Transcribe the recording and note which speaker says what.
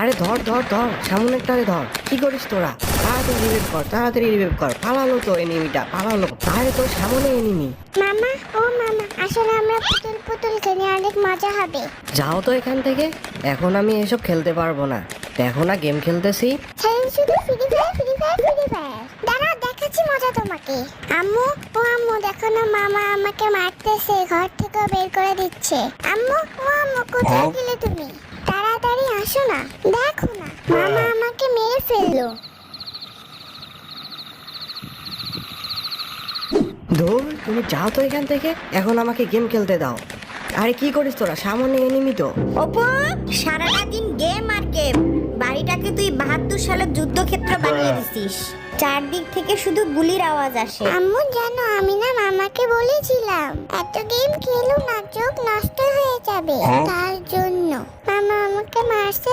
Speaker 1: আরে ধর ধর ধর, সামনেরটারে ধর। কি করিস তোরা? তাড়াতাড়ি রিভাইভ কর, তাড়াতাড়ি রিভাইভ কর। পালালো তো এনিমিটা, পালালো। আরে তোর সামনে এনিমি।
Speaker 2: মামা ও মামা, আসলে আমরা পুতুল পুতুল খেলে অনেক মজা হবে।
Speaker 1: যাও তো এখান থেকে। এখন আমি এসব খেলতে পারবো না। দেখো না গেম খেলতেছি।
Speaker 2: খেলেন শুধু free fire free fire free fire. দাঁড়াও দেখাচ্ছি মজা তোমাকে। আম্মু ও আম্মু, দেখো না মামা আমাকে মারতেছে, ঘর থেকে বের করে দিচ্ছে। আম্মু ও আম্মু, কোথায় গেলে তুমি? তাড়াতাড়ি আসো না, দেখো না মামা আমাকে মেরে ফেললো।
Speaker 1: ধুর, তুমি যাও তো এখান থেকে। এখন আমাকে গেম খেলতে দাও। আরে কি করিস তোরা? সামনে এনিমি তো।
Speaker 3: অপু, সারাটা দিন গেম আর গেম। বাড়িটাকে তুই 72 সালের যুদ্ধক্ষেত্র বানিয়ে দিছিস। চারদিক থেকে শুধু গুলির আওয়াজ আসে।
Speaker 2: আম্মু জানো, আমি না মামাকে বলেছিলাম এত গেম খেলো না, চোখ নষ্ট হয়ে যাবে। তার জন্য মামা আমাকে মারছে।